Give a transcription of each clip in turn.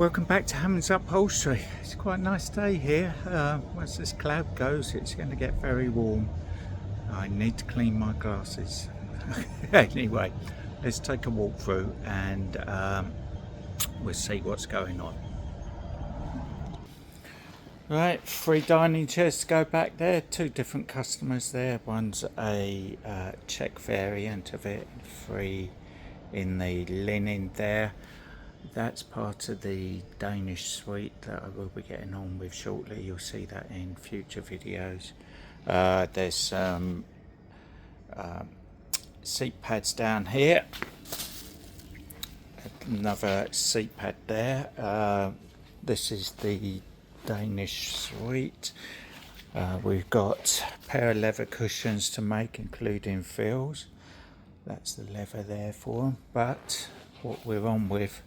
Welcome back to Hammond's Upholstery. It's quite a nice day here. Once this cloud goes, it's going to get very warm. I need to clean my glasses. Anyway, let's take a walk through and we'll see what's going on. Right, 3 dining chairs to go back there. 2 different customers there. One's a check variant of it, 3 in the linen there. That's part of the Danish suite that I will be getting on with shortly. You'll see that in future videos. There's some seat pads down here. Another seat pad there. This is the Danish suite. We've got a pair of leather cushions to make, including frills. That's the leather there for them. But what we're on with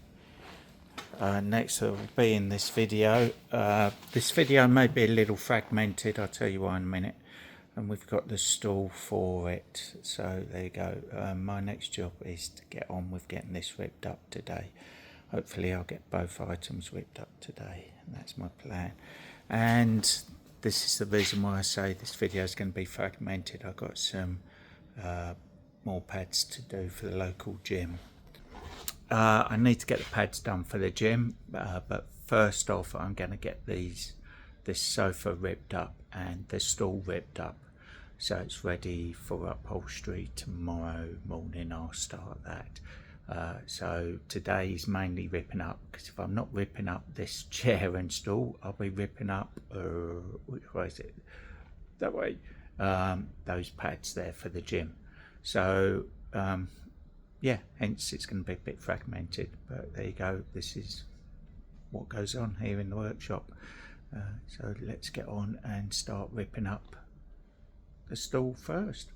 next will be in this video. This video may be a little fragmented, I'll tell you why in a minute. And we've got the stool for it, so there you go. My next job is to get on with getting this ripped up today. Hopefully I'll get both items ripped up today, and that's my plan. And this is the reason why I say this video is going to be fragmented. I've got some more pads to do for the local gym. I need to get the pads done for the gym, but first off I'm going to get this sofa ripped up and the stool ripped up, so it's ready for upholstery. Tomorrow morning I'll start that. So today is mainly ripping up, because if I'm not ripping up this chair and stool, I'll be ripping up which way is it? That way. Those pads there for the gym. So yeah, hence it's going to be a bit fragmented, but there you go. This is what goes on here in the workshop. So let's get on and start ripping up the stool first.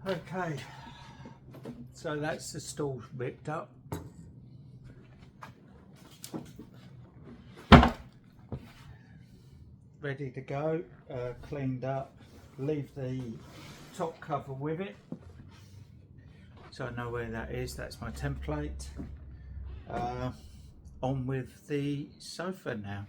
Okay, so that's the stool ripped up. Ready to go, cleaned up. Leave the top cover with it, so I know where that is. That's my template. On with the sofa now.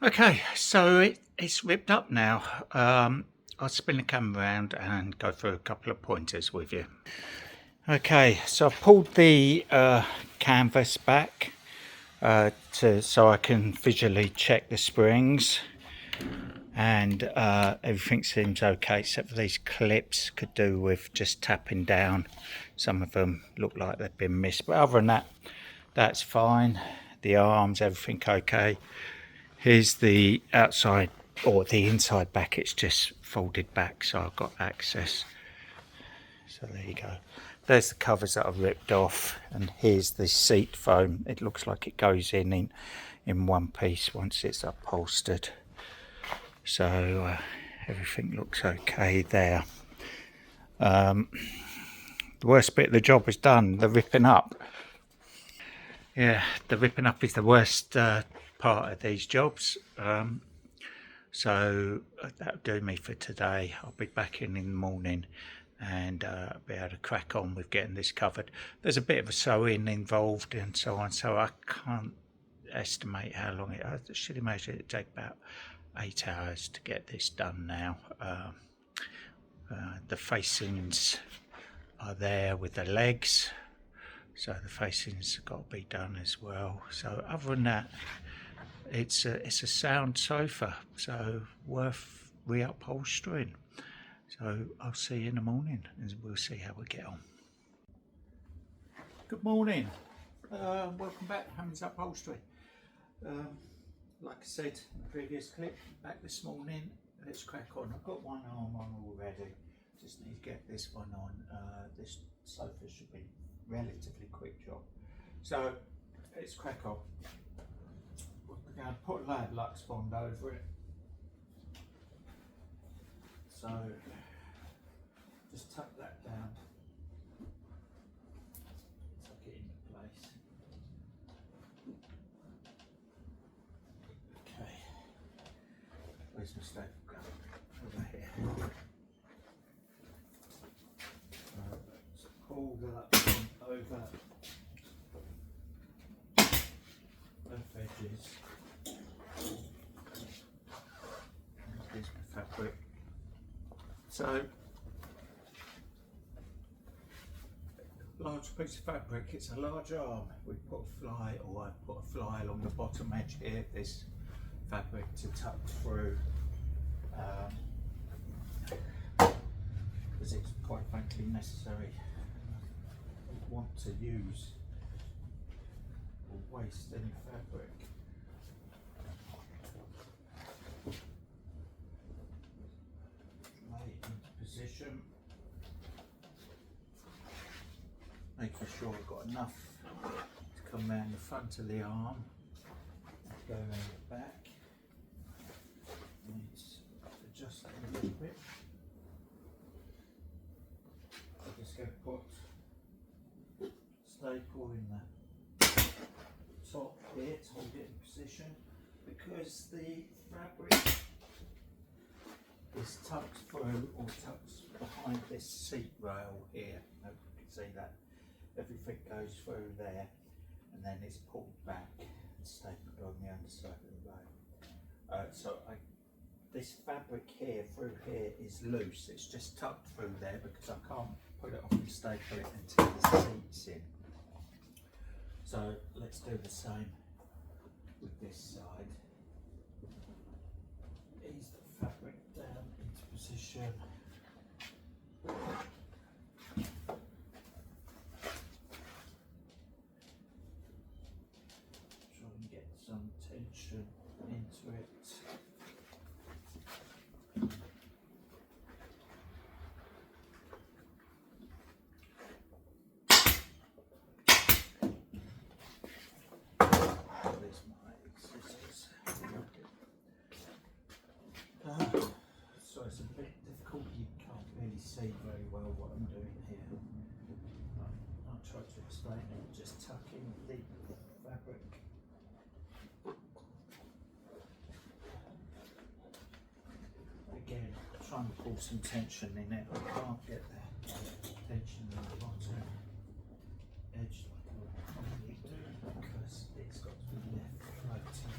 Okay, so it's ripped up now. I'll spin the camera around and go through a couple of pointers with you. Okay, so I've pulled the canvas back so I can visually check the springs, and everything seems okay except for these clips. Could do with just tapping down. Some of them look like they've been missed, but other than that, that's fine. The arms, everything okay. Here's the outside, or the inside back, it's just folded back, so I've got access. So there you go. There's the covers that I've ripped off, and here's the seat foam. It looks like it goes in one piece once it's upholstered. So everything looks okay there. The worst bit of the job is done, the ripping up. Yeah, the ripping up is the worst part of these jobs. So that'll do me for today. I'll be back in the morning and be able to crack on with getting this covered. There's a bit of a sewing involved and so on, so I can't estimate how long I should imagine it'd take about 8 hours to get this done now. The facings are there with the legs, so the facings have got to be done as well. So other than that, it's a sound sofa, so worth reupholstering. So I'll see you in the morning and we'll see how we get on. Good morning, welcome back to Hammond's Upholstery. Like I said in the previous clip, back this morning. Let's crack on. I've got one arm on already, just need to get this one on. This sofa should be relatively quick job, so let's crack on. We're going to put a layer of Lux Bond over it, so just tuck that down, tuck it into place. Okay, where's my staple gun? Over here. So pull the Lux Bond over both edges. Here's my fabric. So, large piece of fabric, it's a large arm. We put a fly, or I put a fly along the bottom edge here, this fabric to tuck through, because it's quite frankly necessary. I don't want to use or waste any fabric. Lay it into position, making sure I've got enough to come around the front of the arm and go around the back. Let's adjust that a little bit. I'm just going to put staple in the top here to hold it in position, because the fabric is tucked through, or tucked behind this seat rail here. I hope you can see that. Everything goes through there and then it's pulled back and stapled on the underside of the rail. This fabric here, through here, is loose. It's just tucked through there because I can't put it off and staple it until the seat's in. So let's do the same with this side. Ease the fabric down into position. Try and get some tension into it. There's my scissors. So it's a bit difficult, you can't really see very well what I'm doing here. I'll try to explain it, just tucking the fabric. Again, trying to pull some tension in it, I can't get the tension in the bottom edge like I would probably do, because it's got to be left floating.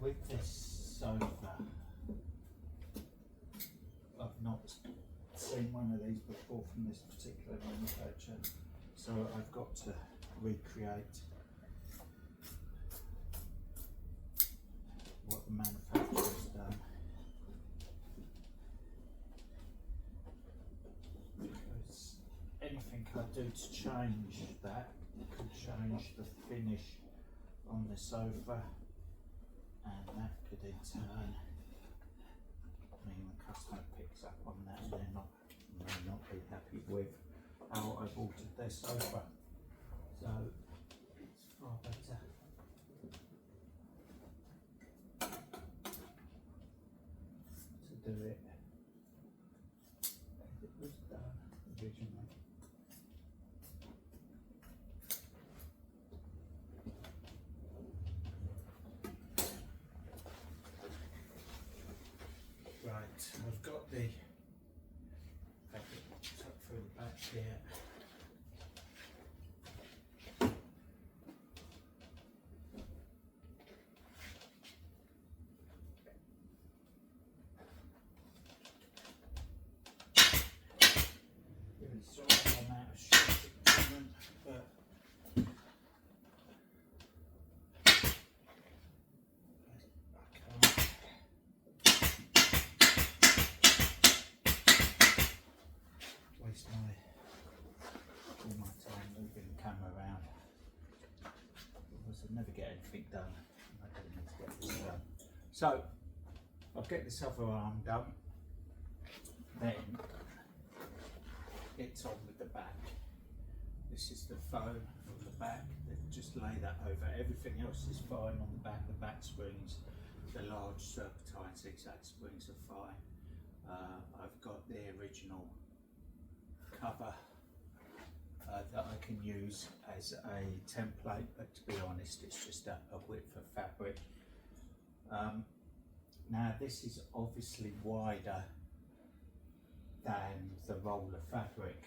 with this sofa, I've not seen one of these before from this particular manufacturer, so I've got to recreate what the manufacturer's done. Because anything I do to change that could change the finish on the sofa, and that could in turn mean the customer picks up on that and may not be happy with how I've altered their sofa. So it's far better to do it as it was done originally. Right, I've got the fabric tucked through the back here. Really sorry I'm out of shit at the moment, but I can't. Waste all my time moving the camera around, because I never get anything done. I don't need to get this done. So I'll get this other arm done, then it's on with the back. This is the foam from the back, just lay that over. Everything else is fine on the back. The back springs, the large serpentine zigzag springs are fine. I've got the original cover that I can use as a template, but to be honest, it's just a width of fabric. Now this is obviously wider than the roll of fabric,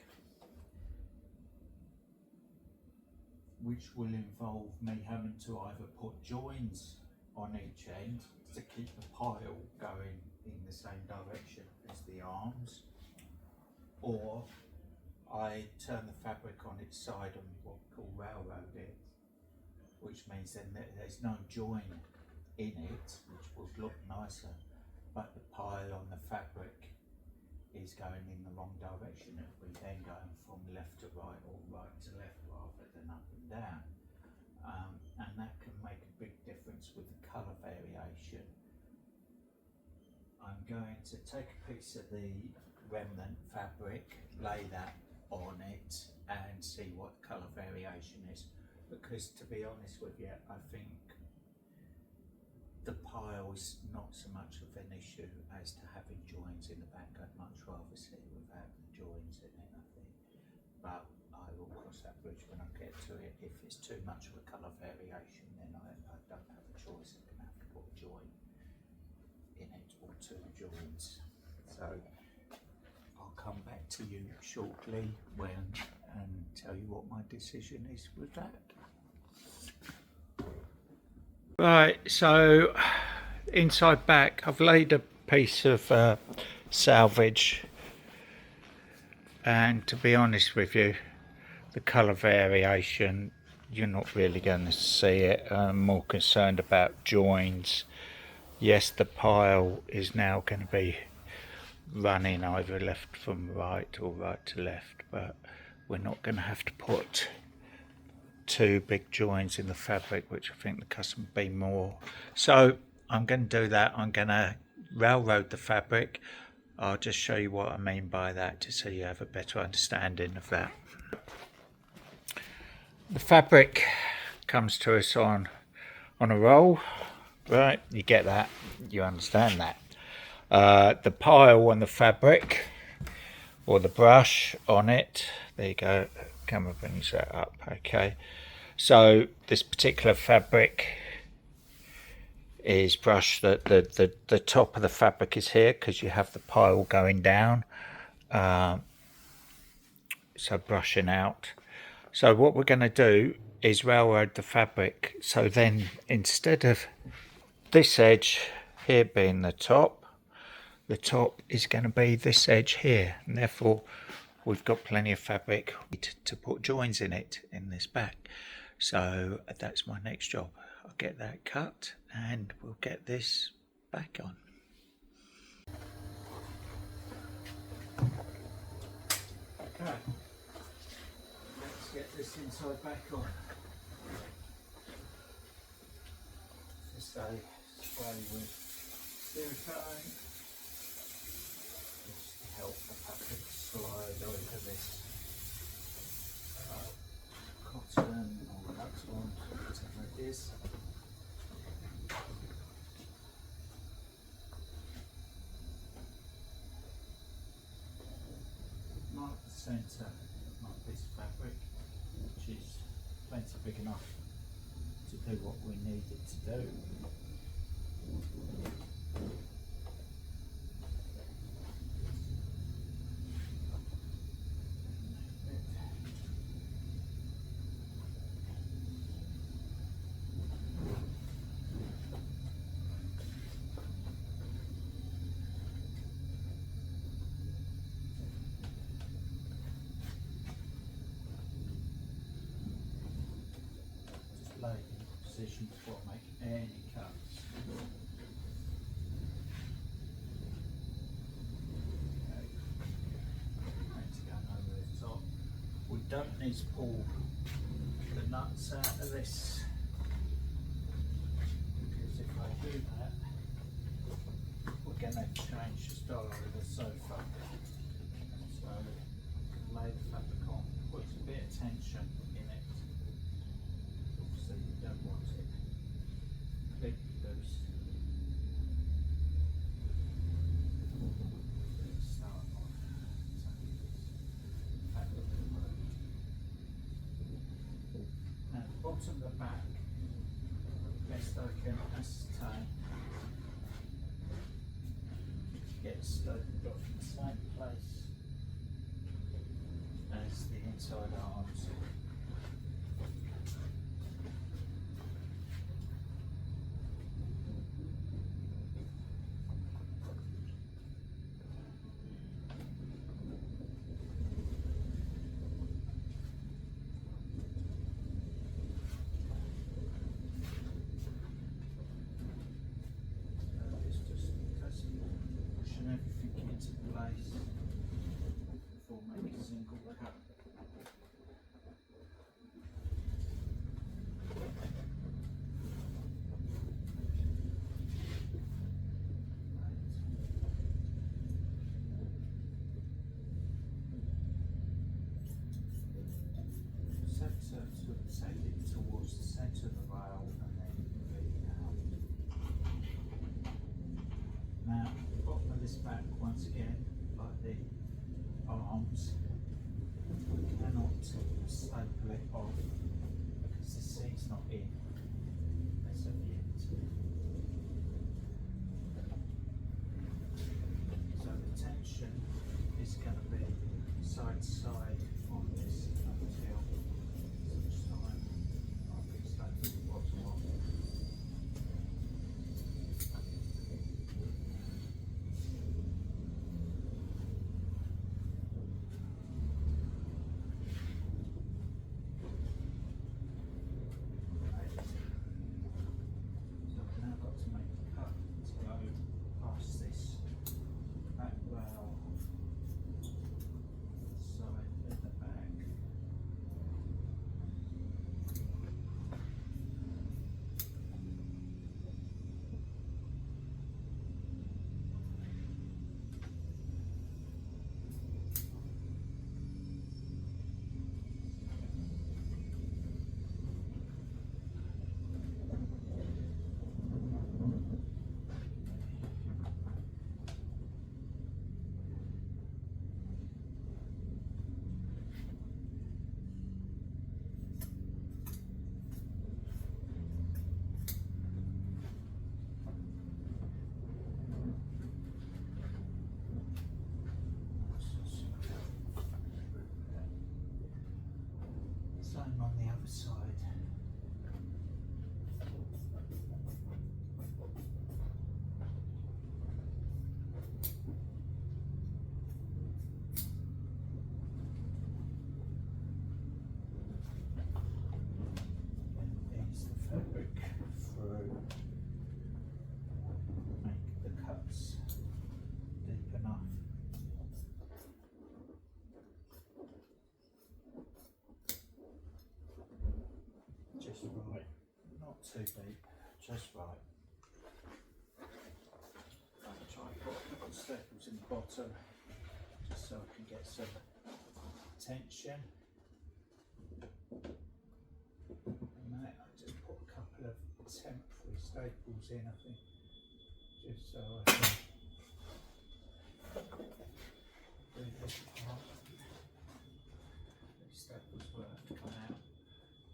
which will involve me having to either put joins on each end to keep the pile going in the same direction as the arms, or I turn the fabric on its side and what we call railroad it, which means then there's no join in it, which would look nicer, but the pile on the fabric is going in the wrong direction. It will be then going from left to right or right to left rather than up and down, and that can make a big difference with the colour variation. I'm going to take a piece of the remnant fabric, lay that on it and see what colour variation is, because to be honest with you, I think the pile's not so much of an issue as to having joins in the back. I'd much rather see it without the joins in it, I think, but I will cross that bridge when I get to it. If it's too much of a colour variation, then I don't have a choice. I'm going to have to put a join in it, or two joins. So I'll come back to you shortly and tell you what my decision is with that. Right, so inside back, I've laid a piece of salvage, and to be honest with you, the colour variation, you're not really going to see it. I'm more concerned about joins. Yes, the pile is now going to be running either left from right or right to left, but we're not going to have to put two big joins in the fabric, which I think the customer would be more. So I'm going to do that. I'm going to railroad the fabric. I'll just show you what I mean by that to so you have a better understanding of that. The fabric comes to us on a roll, right? You get that, you understand that. The pile on the fabric, or the brush on it, there you go, camera brings that up, okay. So this particular fabric is brushed, the top of the fabric is here because you have the pile going down, so brushing out. So what we're going to do is railroad the fabric, so then instead of this edge here being the top is going to be this edge here, and therefore we've got plenty of fabric to put joins in it in this back. So that's my next job. I'll get that cut and we'll get this back on. Okay, let's get this inside back on. This I spray with silicone just to help the fabric slide over this cotton or cotton, whatever it is. Mark the centre of my piece of fabric, which is plenty big enough to do what we need it to do. Lay in position before making any cuts. Okay. Going to go over the top. We don't need to pull the nuts out of this, because if I do that, we're going to change the style of the sofa. So lay the fabric on, put a bit of tension in it. So you don't want it completely loose. Start off fabric. Now the bottom of the back, best I can ascertain, gets got in the same place as the inside arms. Everything into place before making a single cut. Centre to take it towards the centre of the rail and then feed out. Now, the bottom of this back, once again, like the arms, we cannot staple it off because the seat's not in. That's at the end. So the tension is going to be side to side on this until such time I can staple the bottom off. Same on the other side. not too deep, just right. I'll try and put a couple of staples in the bottom just so I can get some tension. And that, I just put a couple of temporary staples in, I think, just so I can do this part. These staples will have to come out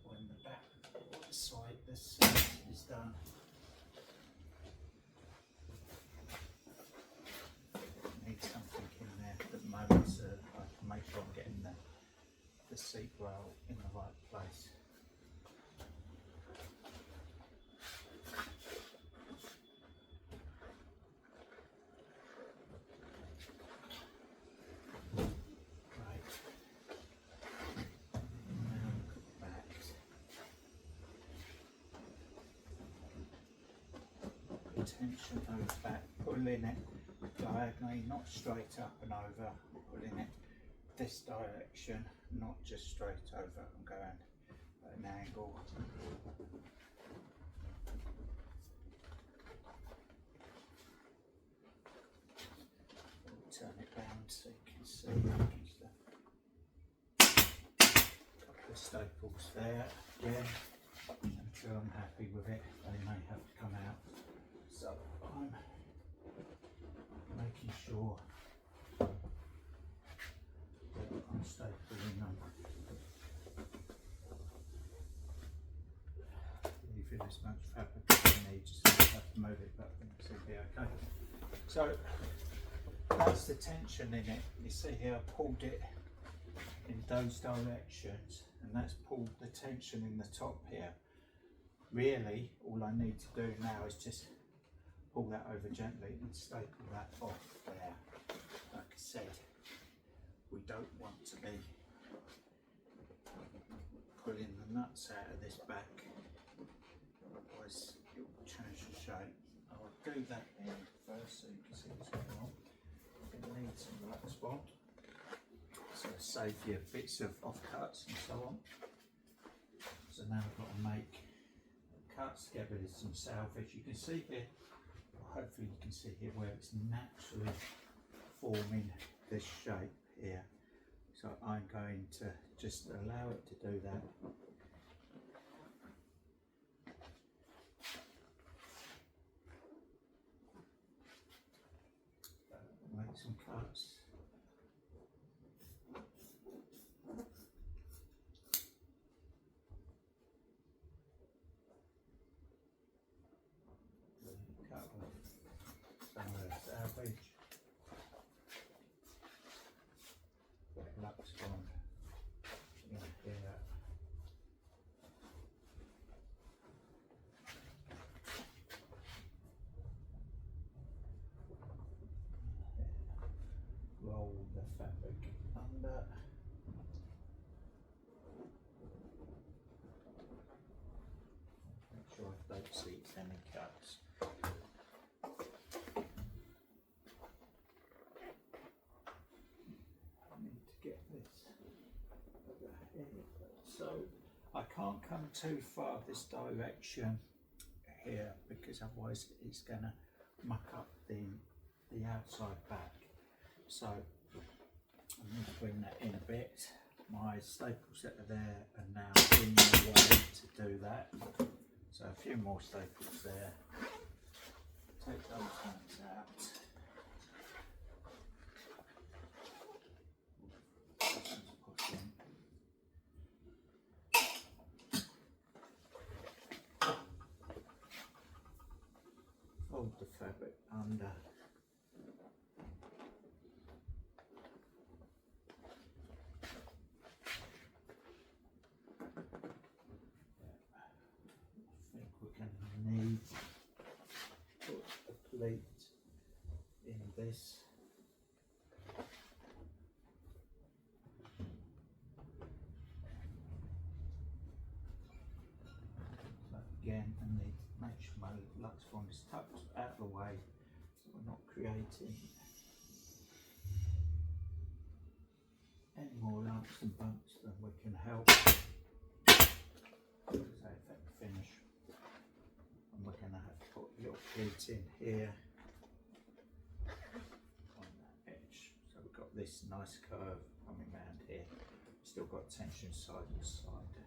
when the back or the side this is done. Need something in there at the moment so I can make sure I'm getting the seat rail in the right place. Tension goes back, pulling it diagonally, not straight up and over, pulling it this direction, not just straight over. I'm going at an angle. We'll turn it round so you can see. A couple of staples there again. Until I'm happy with it, they may have to come out. So I'm making sure that I'm stapling them. Leaving as much fabric as I need, just so I have to move it, but it'll be okay. So that's the tension in it. You see here I pulled it in those directions, and that's pulled the tension in the top here. Really, all I need to do now is just pull that over gently and staple that off there. Like I said, we don't want to be pulling the nuts out of this back, otherwise it will change the shape. I'll do that end first so you can see what's going on. I'm going to need some lux bond, so save you bits of offcuts and so on. So now I've got to make cuts, get rid of some salvage. You can see here, hopefully you can see here where it's naturally forming this shape here. So I'm going to just allow it to do that. Make some cuts. Salvage, lux bond in here. Roll the fabric under. Make sure I don't see any cuts. So I can't come too far this direction here because otherwise it's going to muck up the outside back. So I'm going to bring that in a bit. My staples that are there are now in the way to do that. So a few more staples there. Take those ones out. Fold the fabric under. I think we're going to need to put a plate in this. So again, I need to make sure my lux bond is tucked out of the way so we're not creating any more lumps and bumps than we can help. So effect finish. pleating here on that edge. So we've got this nice curve coming round here. Still got tension side to side.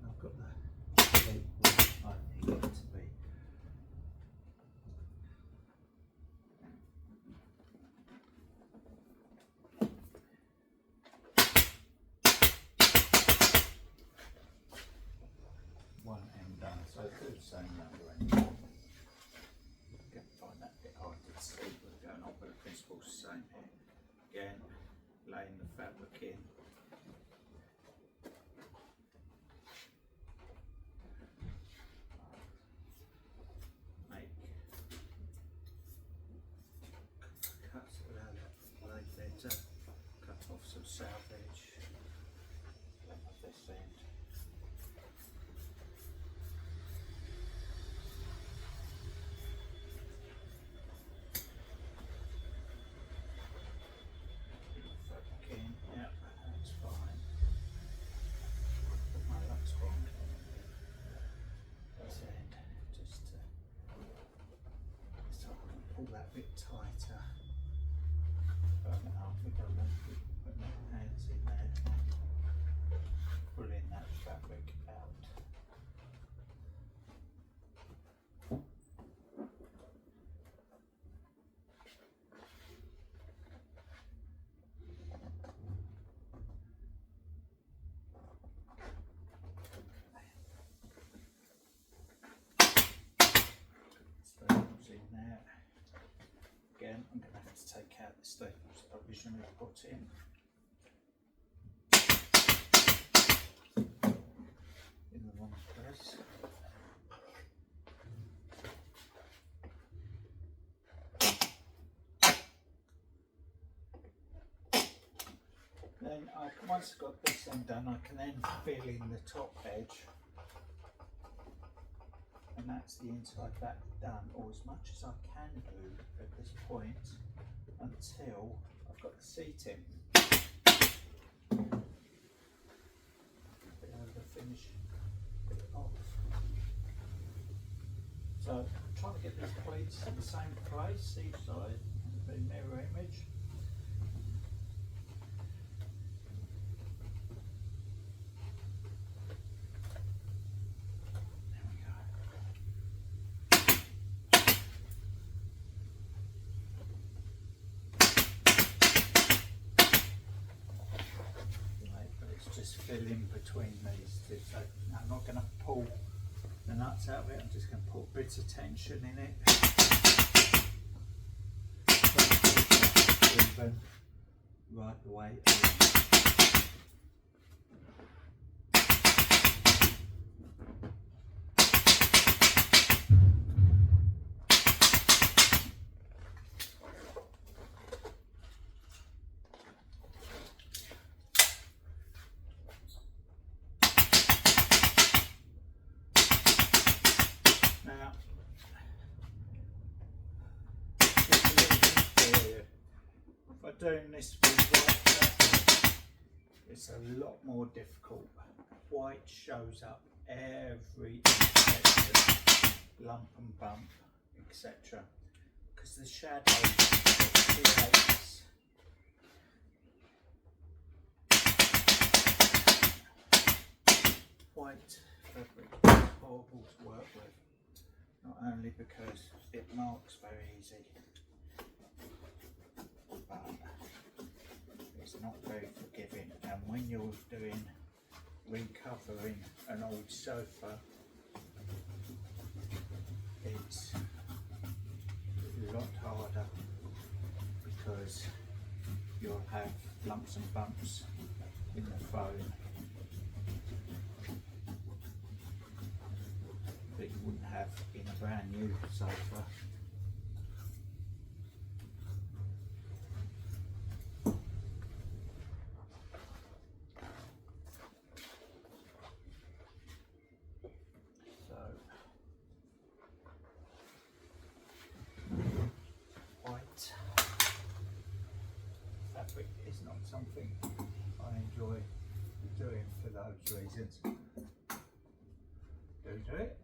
And I've got the pleat where I need it to be. One end done, so do the same the other end. You can find that a bit hard to see what's going on, but the principle's the same here. Again, laying the fabric in. Make cuts around that blade there to cut off some salvage. This end. Pull that bit tighter. We don't want to put our hands in there, pulling that fabric out. Staples in there. Again, I'm going to have to take out the staples that I originally put in. In the wrong place. Then once I've got this end done, I can then fill in the top edge. And that's the inside back done, or as much as I can do at this point until I've got the seating. Be able to finish it off. So I'm trying to get these pleats in the same place, each side, a mirror image. Just fill in between these two. So I'm not going to pull the nuts out of it, I'm just going to put bits of tension in it. Even right the way along. Doing this with white, it's a lot more difficult. White shows up every imperfection, lump and bump, etc. Because the shadow creates white fabric is horrible to work with. Not only because it marks very easy, but it's not very forgiving, and when you're doing recovering an old sofa, it's a lot harder because you'll have lumps and bumps in the foam that you wouldn't have in a brand new sofa. Fabric is not something I enjoy doing for those reasons. Do it.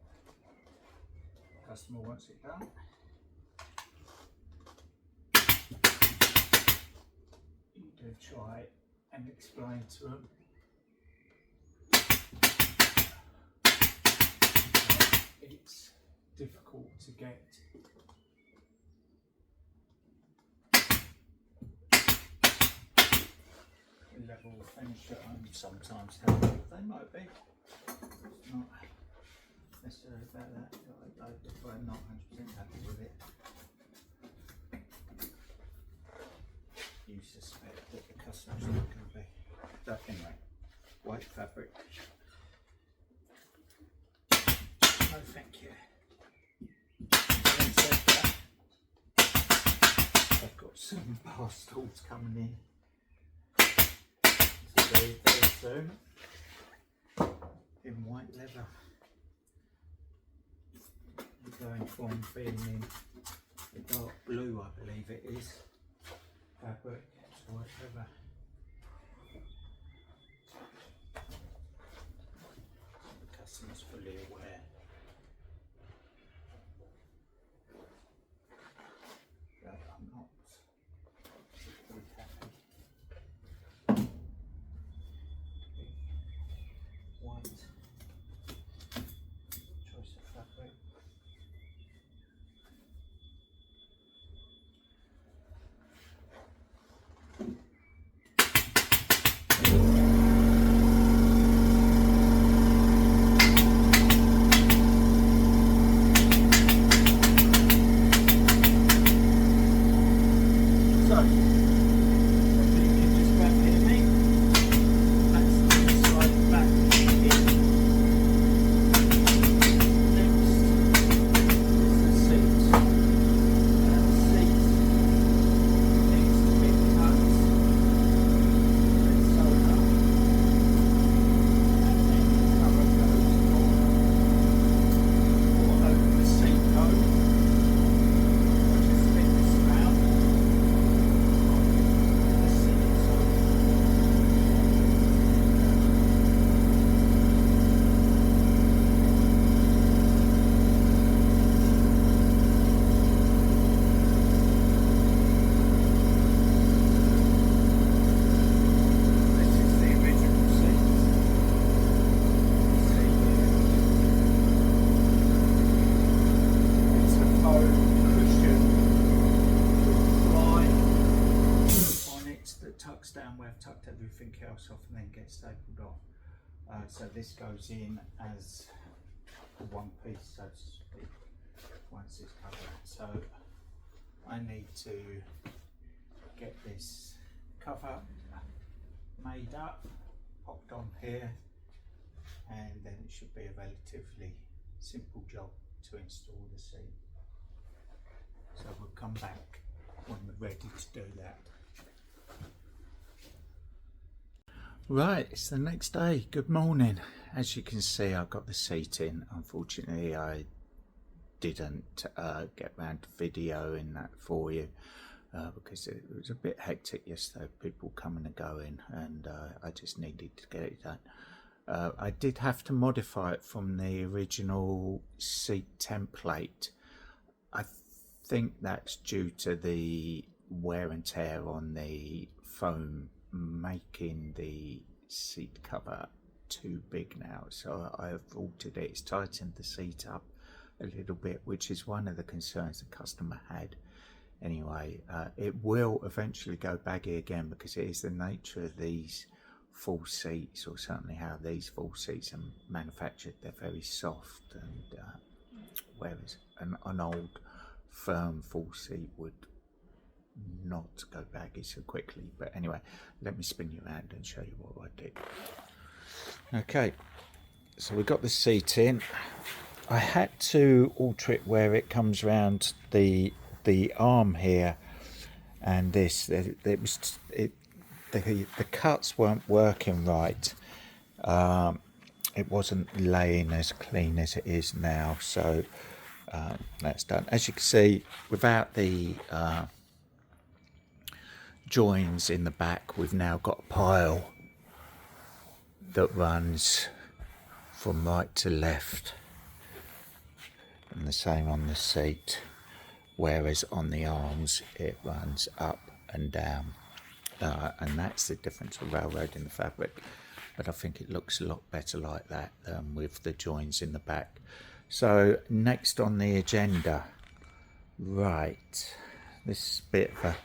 customer wants it done. You do try and explain to them it's difficult to get level finish at home sometimes. However, they might be. It's not necessarily about that. I'm not 100% happy with it. You suspect that the customer's not going to be. But anyway, white fabric. No, thank you. Having said that, I've got some pastels coming in very, very soon in white leather. I'm going from being in the dark blue, I believe it is, fabric to white leather. The customer's fully aware. But I'm not particularly happy. White choice of fabric. Tucks down where I've tucked everything else off and then gets stapled off. So this goes in as one piece, so to speak, once it's covered. So I need to get this cover made up, popped on here, and then it should be a relatively simple job to install the seat. So we'll come back when we're ready to do that. Right, it's the next day. Good morning. As you can see, I got the seat in. Unfortunately, I didn't get round to videoing that for you because it was a bit hectic yesterday, people coming and going, and I just needed to get it done. I did have to modify it from the original seat template. I think that's due to the wear and tear on the foam, making the seat cover too big now, so I have altered it. It's tightened the seat up a little bit, which is one of the concerns the customer had. Anyway, it will eventually go baggy again because it is the nature of these full seats, or certainly how these full seats are manufactured. They're very soft, and whereas an old firm full seat would not go baggy so quickly. But anyway, let me spin you around and show you what I did. Okay, so we got the seat in. I had to alter it where it comes round the arm here, and this the cuts weren't working right. It wasn't laying as clean as it is now, so that's done. As you can see, without the joins in the back, we've now got a pile that runs from right to left, and the same on the seat, whereas on the arms it runs up and down, and that's the difference of railroading the fabric. But I think it looks a lot better like that than with the joins in the back. So next on the agenda, right, this is a bit of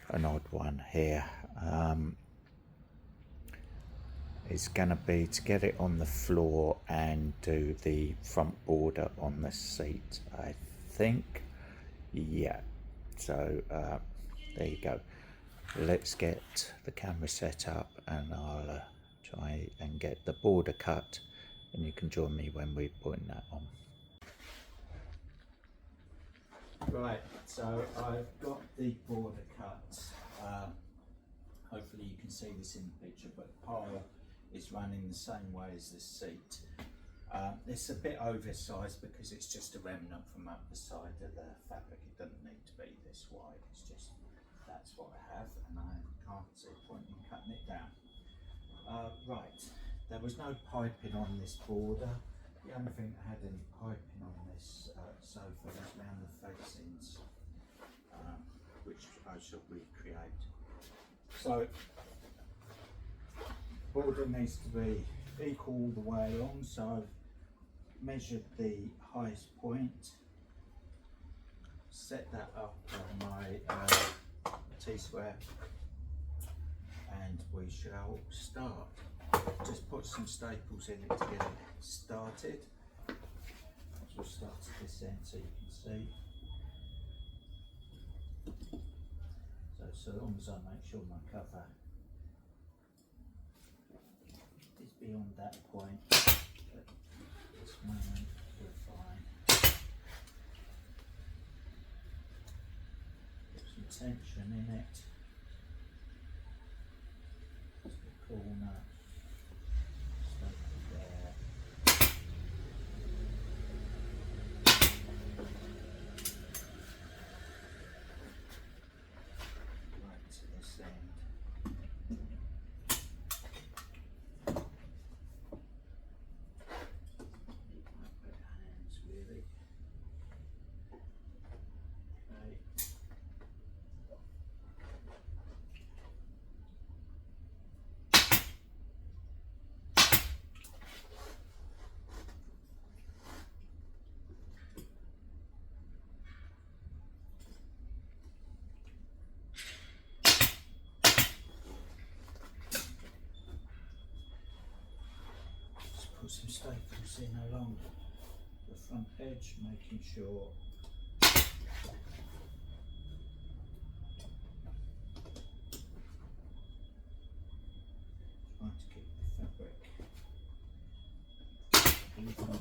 an odd one here. It's going to be to get it on the floor and do the front border on the seat, I think. Yeah, so there you go. Let's get the camera set up and I'll try and get the border cut, and you can join me when we're putting that on. Right, so I've got the border cut. Hopefully you can see this in the picture, but the pile is running the same way as the seat. It's a bit oversized because it's just a remnant from up the side of the fabric. It doesn't need to be this wide, it's just that's what I have, and I can't see a point in cutting it down. Right, there was no piping on this border. The only thing that had any piping on this sofa was around the facings, which I shall recreate. So, border needs to be equal all the way along, so I've measured the highest point, set that up on my T-square, and we shall start. Just put some staples in it to get it started. We'll start at this end so you can see. So long as I make sure my cover is beyond that point, at this moment we're fine. Put some tension in it. Just the corner. Staple there. Right to this end. Hands really. Okay. Put some staples in along the front edge, making sure trying to keep the fabric even.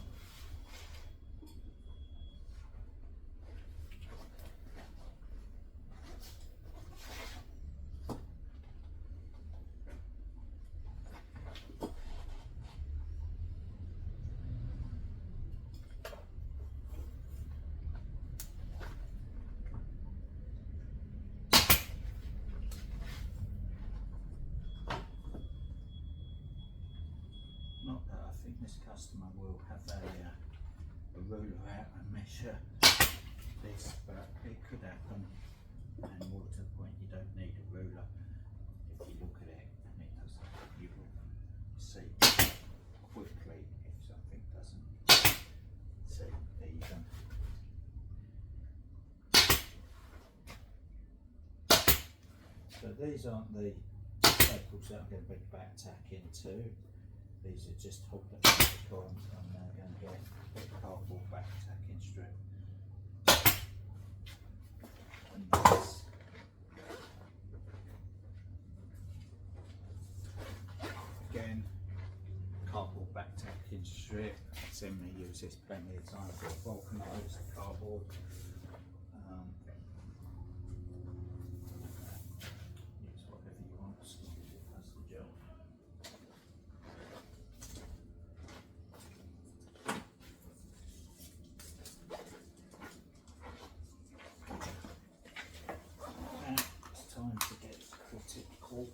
Not that I think this customer will have a ruler out and measure this, but it could happen, and more to the point, you don't need a ruler. If you look at it and it doesn't, you will see quickly if something doesn't. See, there you go. So these aren't the staples that I'm going to bring back tack into. These are just hold the fabric on, and they're going to get a cardboard back tacking strip. And this. Again, cardboard back tacking strip. I've seen me use this plenty of times for vulcanised cardboard. Use whatever you want, as long as it does the job. It's time to get critical.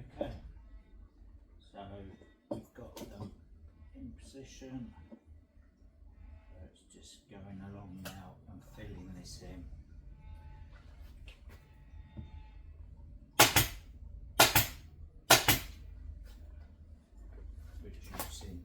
Okay, so we've got them in position. So it's just going along now and filling this in. Reducing.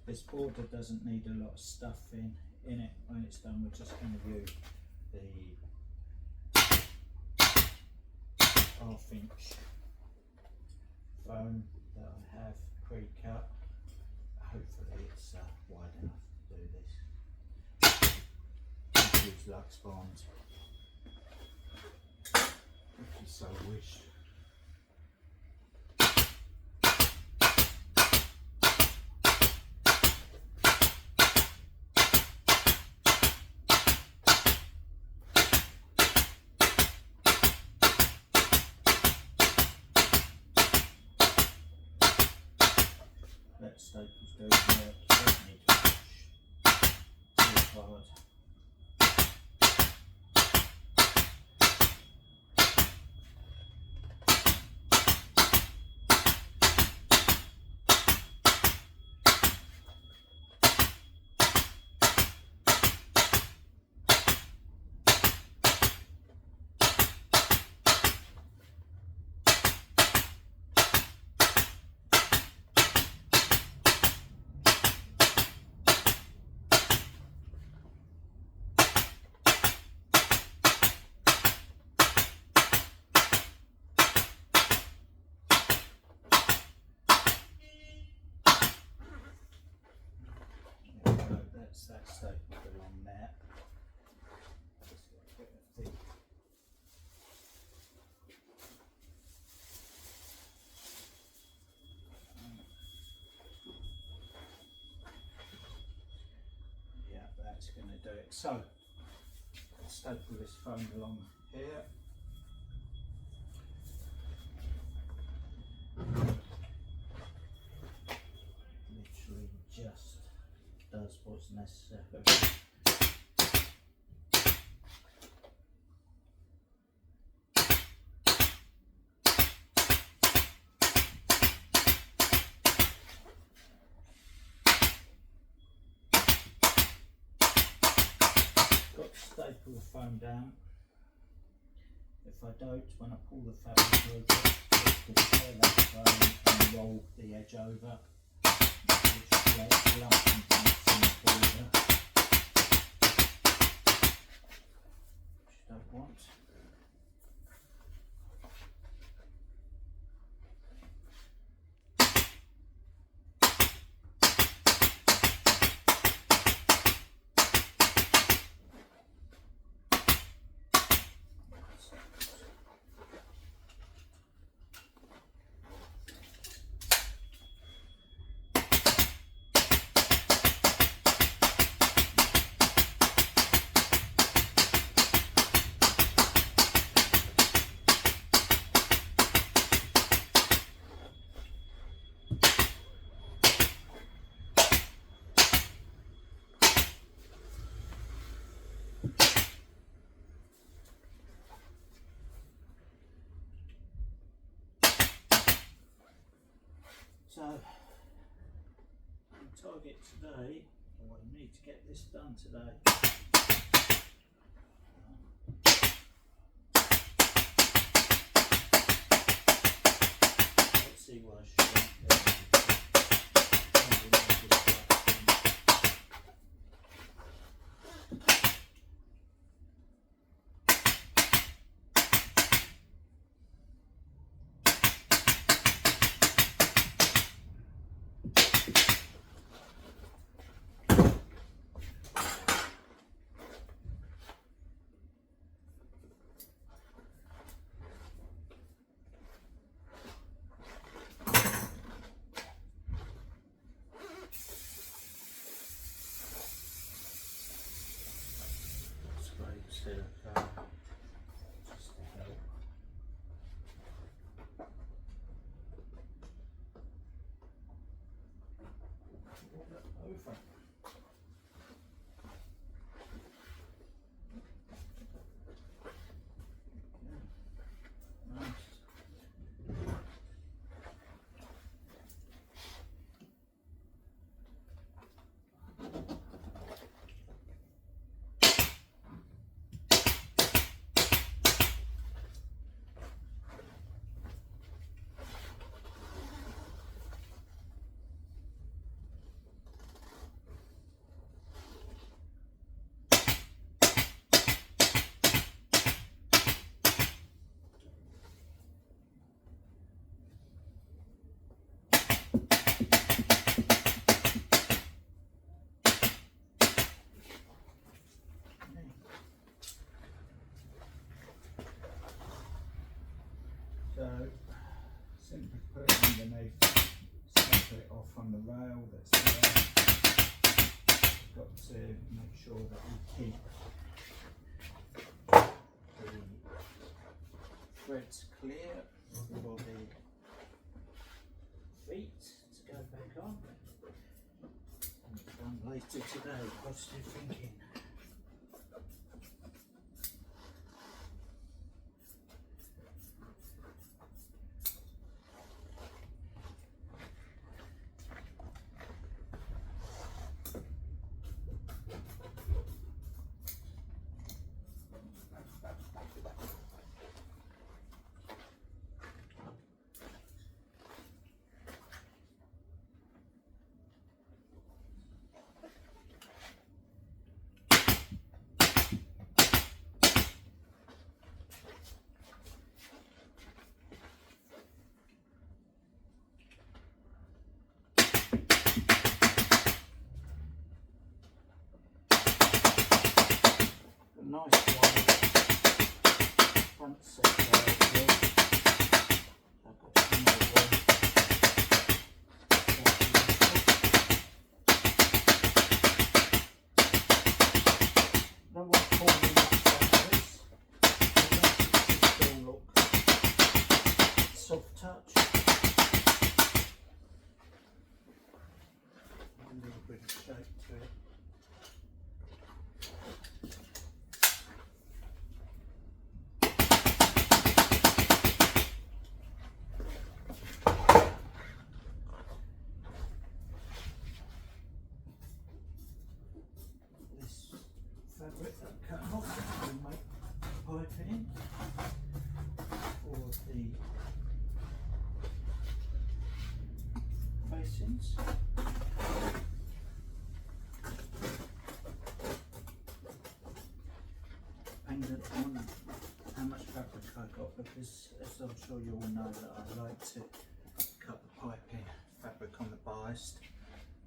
This border doesn't need a lot of stuff in it. When it's done, we're just going to use the 1/2" foam that I have pre-cut. Hopefully it's wide enough to do this. Use Lux Bond if you so wish. Let staples do the work, you don't need to push too hard. That's that stapled along there. Just got a bit of thick. Yeah, that's going to do it. So, let's staple this foam along here. Literally just does what's necessary. Got to staple the foam down. If I don't, when I pull the fabric over, just to tear that foam and roll the edge over. Which lump in the border, which you don't want. So, the target today, or I need to get this done today. Let's see what I should do. over. Nice. So simply put it underneath, separate it off from the rail that's there. Got to make sure that we keep the threads clear for the feet to go back on. And done later today, positive thinking. Nice one, front set there. I've got some more don't want to pull them up like this. It still look soft touch. A little bit of shape to it. Fabric that cut off and make piping for the facings. Dependent on how much fabric I got, because as I'm sure you all know that I like to cut the piping fabric on the bias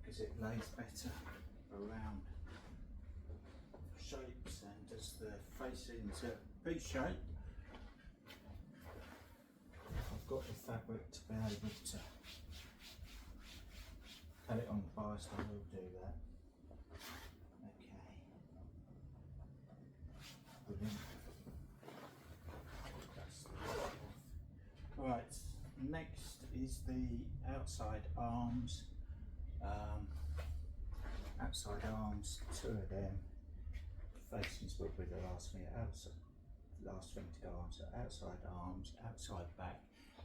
because it lays better around shapes and as the facings are V shape, I've got the fabric to be able to cut it on the bias. I will do that. Okay. Brilliant. Right, next is the outside arms. Outside arms, two of them. Facings will be the last thing to go on. So outside arms, outside back.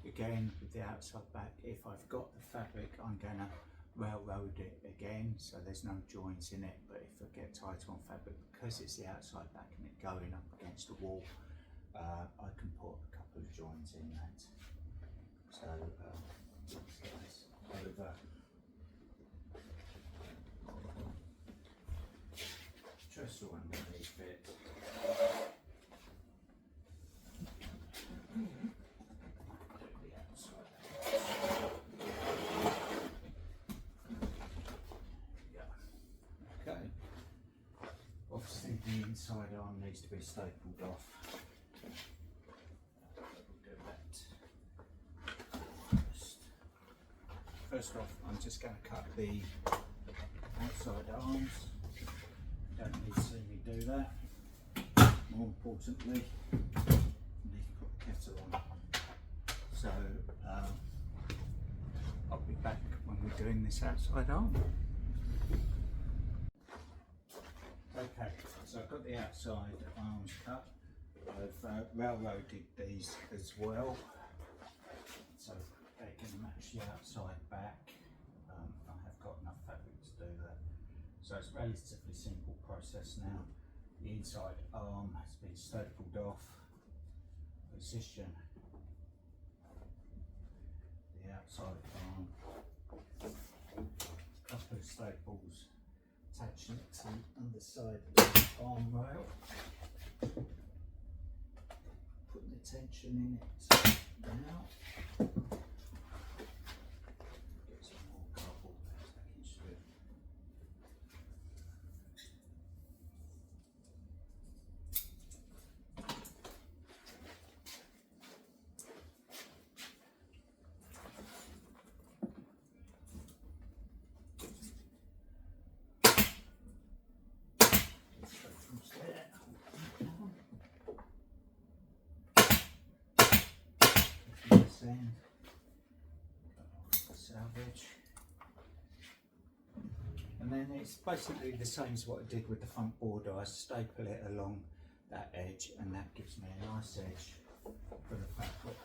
Again, with the outside back, if I've got the fabric, I'm going to railroad it again, so there's no joints in it. But if I get tight on fabric, because it's the outside back and it going up against the wall, I can put a couple of joints in that. So let's get this over. Trestle underneath it. Okay. Obviously the inside arm needs to be stapled off. We'll do that first. First off, I'm just going to cut the outside arms. Don't need to see me do that. More importantly, I need to put the kettle on. So I'll be back when we're doing this outside arm. Okay, so I've got the outside arms cut. I've railroaded these as well, so they can match the outside back. I have got enough fabric to do that. So it's a relatively simple process now. The inside arm has been stapled off, position the outside arm, couple of staples, attaching it to the underside of the arm rail, putting the tension in it now. Get some more cardboard stacking strip. Salvage, and then it's basically the same as what I did with the front border. I staple it along that edge, and that gives me a nice edge for the fabric.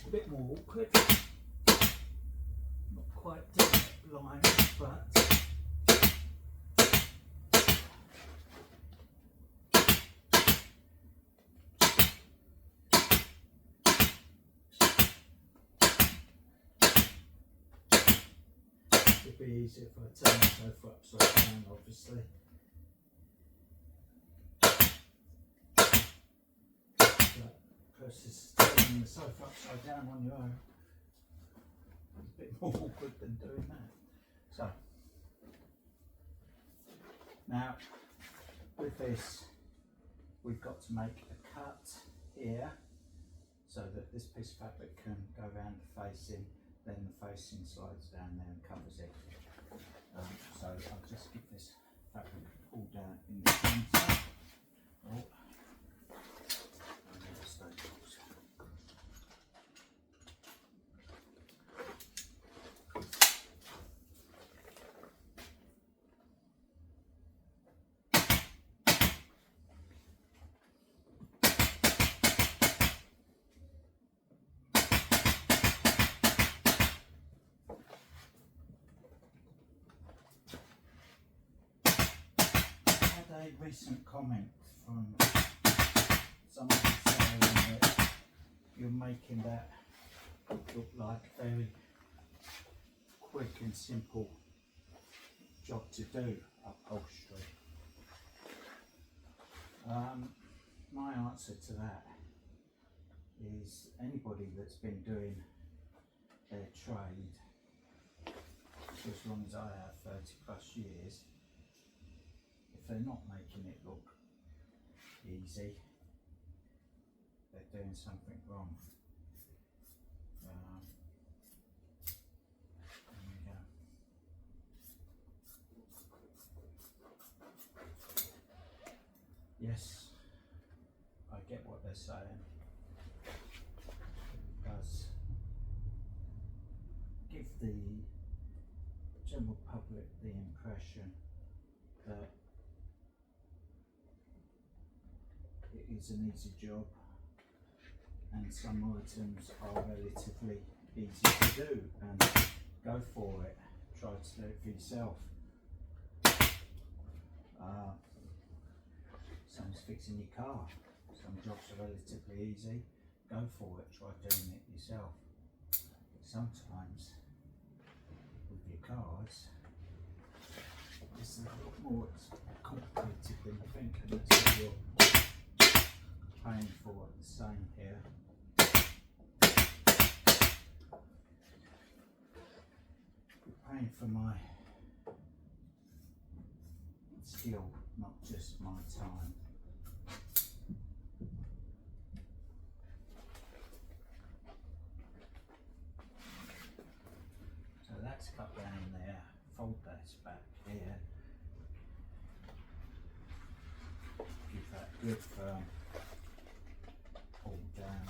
A bit more awkward, not quite direct line, but it'd be easier if I turn the sofa upside down, obviously. But versus turning the sofa upside down on your own, it's a bit more awkward than doing that. So, now with this, we've got to make a cut here so that this piece of fabric can go around the facing. Then the facing slides down there and covers it. So I'll just get this fabric pulled down in the centre. Oh, and the staples. A recent comment from someone saying that you're making that look like a very quick and simple job to do, upholstery. My answer to that is anybody that's been doing their trade for as long as I have, 30 plus years, they're not making it look easy, they're doing something wrong. There we go. Yes, I get what they're saying. It does give the general public the impression that it is an easy job and some items are relatively easy to do, and go for it, try to do it for yourself. Same as fixing your car, some jobs are relatively easy, go for it, try doing it yourself. But sometimes with your cars it's a lot more complicated than you think, and that's what you're paying for. The same here. You're paying for my skill, not just my time. So that's cut down there, fold that back here, give that good firm pull down.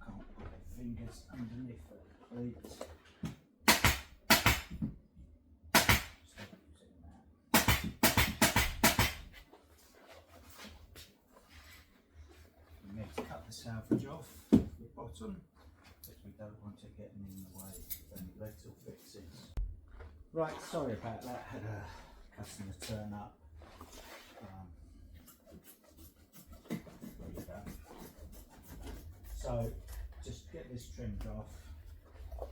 Can't put the fingers underneath the pleats. Stop using that. salvage off the bottom, because we don't want it getting in the way of any lentil fixings. Right, sorry about that, had a customer turn up. There you go. So just get this trimmed off,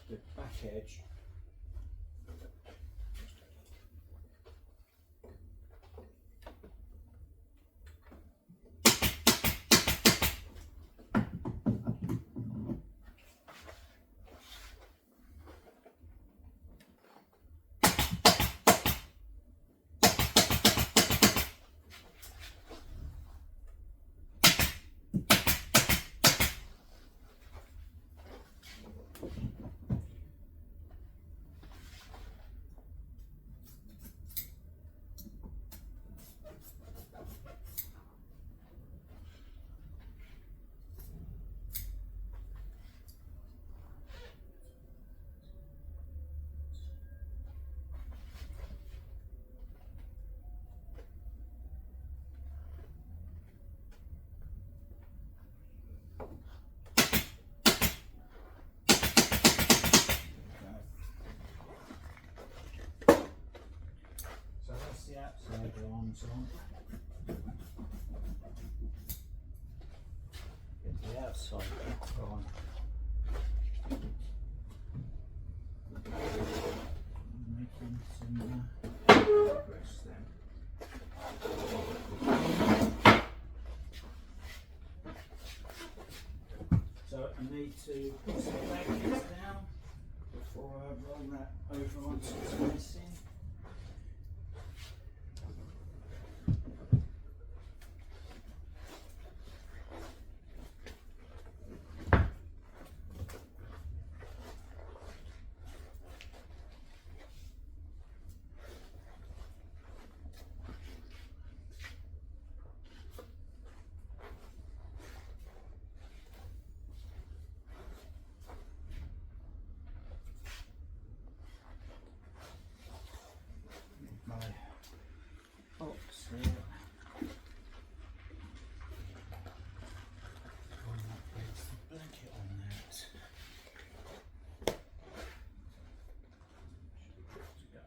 the back edge. The outside arms on. Get the outside back on. Making some progress then. So I need to put some blankets down before I roll that over onto the spacing. My box here. Place the blanket on that. Should be good to go.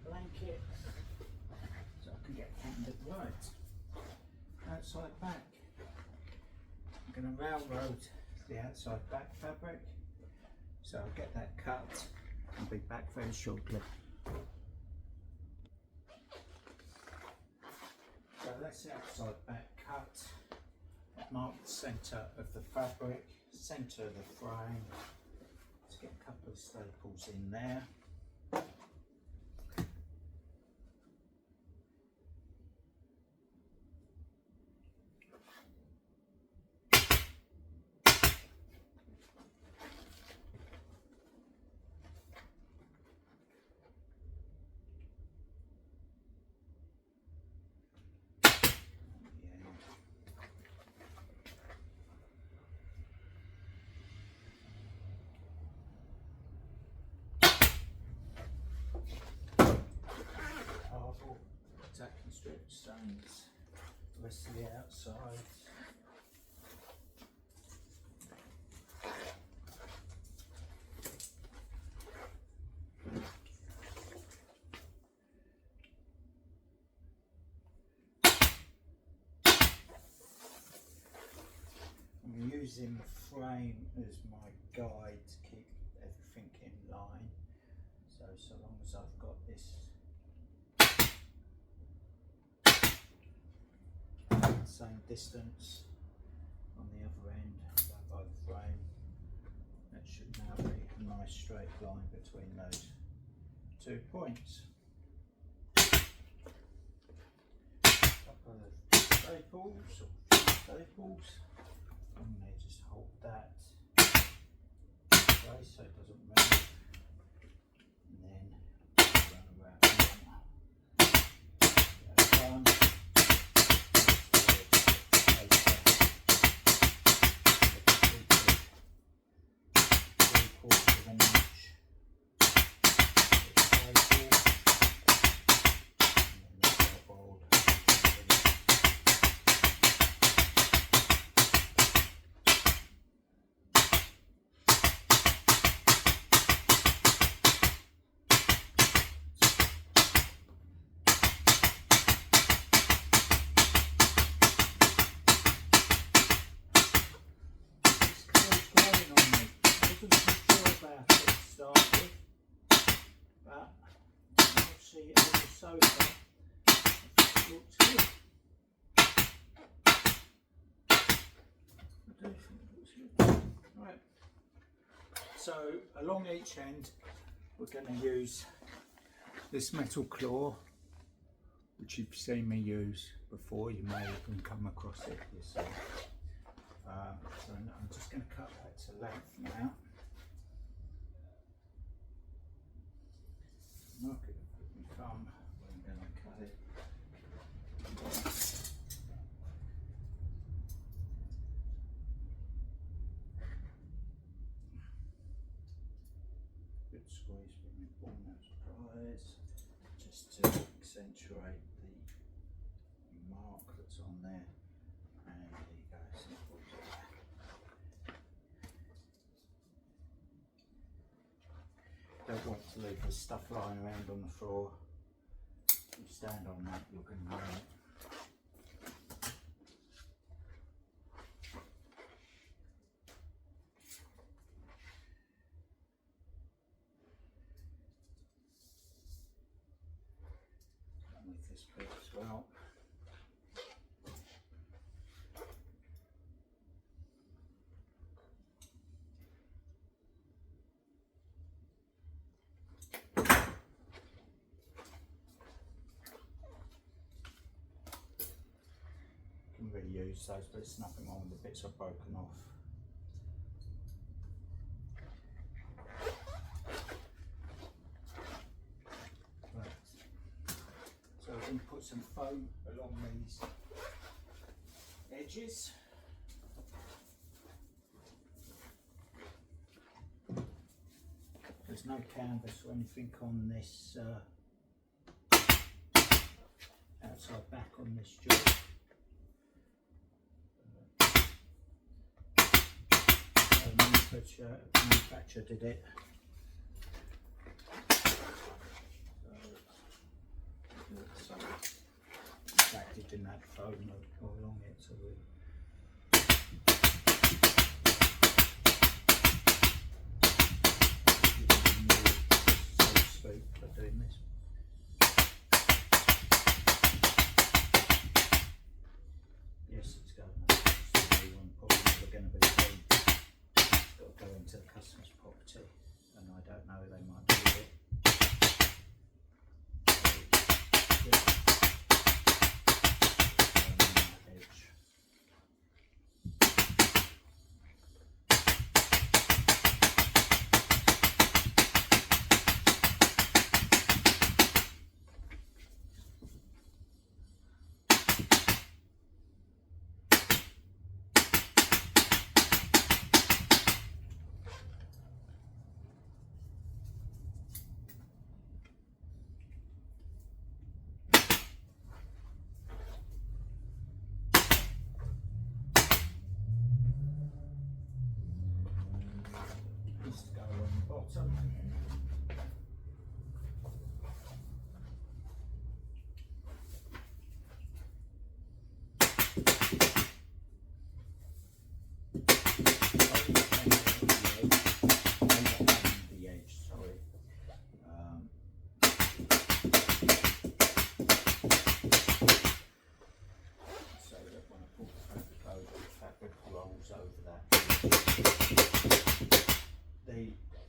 Blanket so I can get handed right. Outside back. I'm going to railroad the outside back fabric, so I'll get that cut and be back very shortly. So that's the outside back cut. Mark the centre of the fabric, centre of the frame. Let's get a couple of staples in there. Tack and strip stains, the rest of the outside. I'm using the frame as my guide to keep everything in line. So long as I've got this same distance on the other end by the frame, that should now be a nice straight line between those 2 points. Couple of staples or staples, and they just hold that way so it doesn't move, and then run around. Done. 1 inch. Right. So along each end we're going to use this metal claw, which you've seen me use before. You may even come across it yourself. So I'm just going to cut that to length now. Mark it with my thumb when I'm going to cut it. Good squeeze with my walnut pliers, just to accentuate the mark that's on there. And there you go, simple as that. Don't want to leave the stuff lying around on the floor. If you stand on that, you're going to ruin it. With this bit as well. Can really use those, but it's nothing wrong with the bits I've broken off. So we're going to put some foam along these edges. There's no canvas or anything on this outside back on this joint. Manufacturer did it. So packed it in that foam along it, so we so to speak for doing this. Yes, it's going. It's probably never going to be clean. It's got to go into the customer's property, and I don't know, they might do it. To go on the bottom. The edge, sorry. So that when I pull the fabric over, the fabric rolls over that. The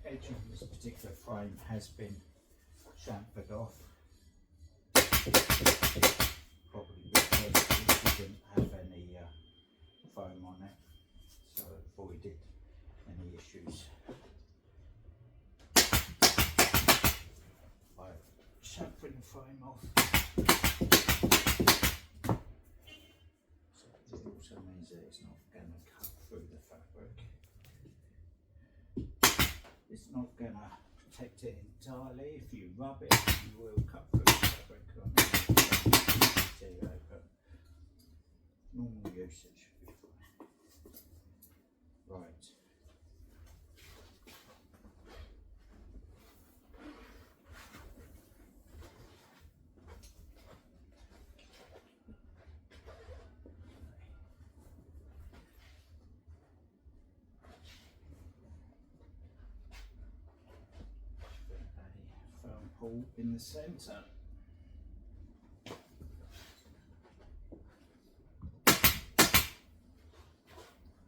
edge of this particular frame has been chamfered off, probably because it didn't have any foam on it, so it avoided any issues by chamfering the frame off. So it also means that it's not going to cut through the fabric. It's not not going to protect it entirely. If you rub it, you will cut through the fabric on it. But normal usage should be fine. Right. Hole in the centre.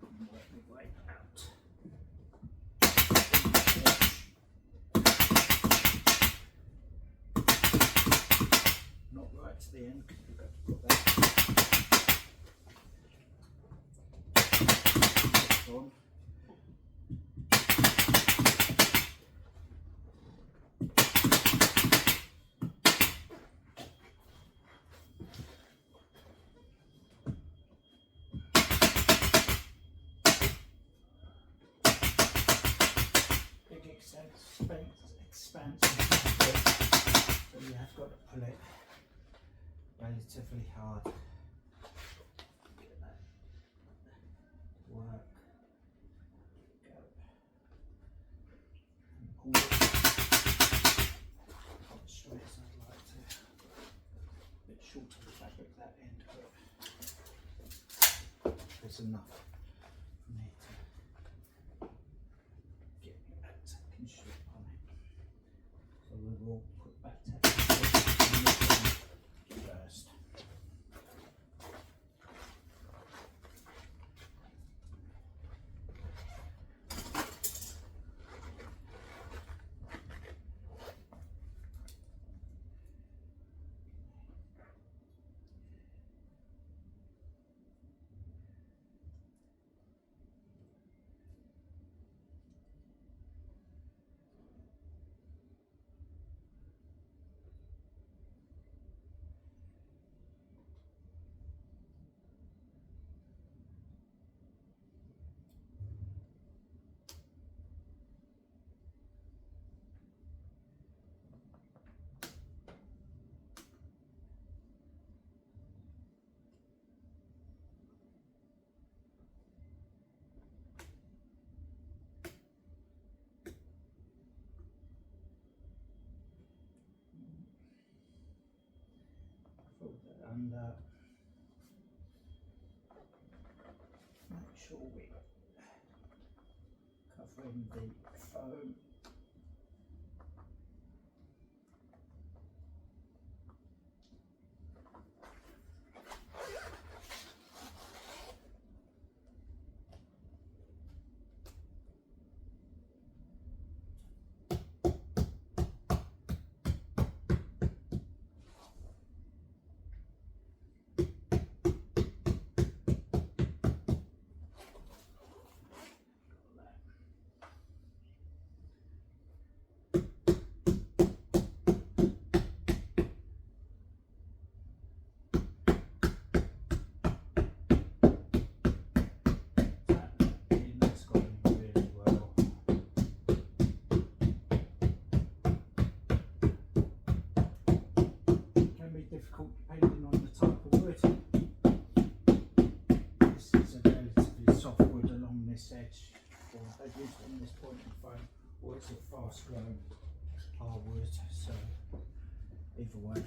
And work my way out. Not right to the end because we've got to put that on. Expansive, so you have got to pull it relatively hard. Get that work. Go. And pull it not straight as I'd like to. A bit short of the fabric that end, but there's enough for me to get me back taking shape on it. So we will put back taking first. And make sure we covering the foam. Depending on the type of wood. This is a relatively soft wood along this edge, or I've used on this point in foam, or it's a fast grown hardwood, so either way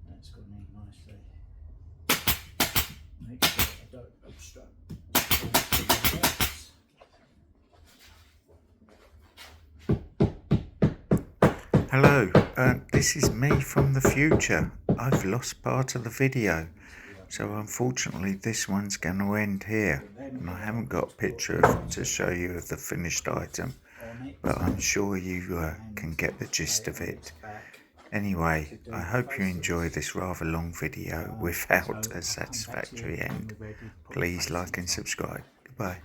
that's gone in nicely. Make sure I don't obstruct. Hello, this is me from the future. I've lost part of the video, so unfortunately this one's going to end here, and I haven't got a picture to show you of the finished item, but I'm sure you can get the gist of it. Anyway, I hope you enjoy this rather long video without a satisfactory end. Please like and subscribe. Goodbye.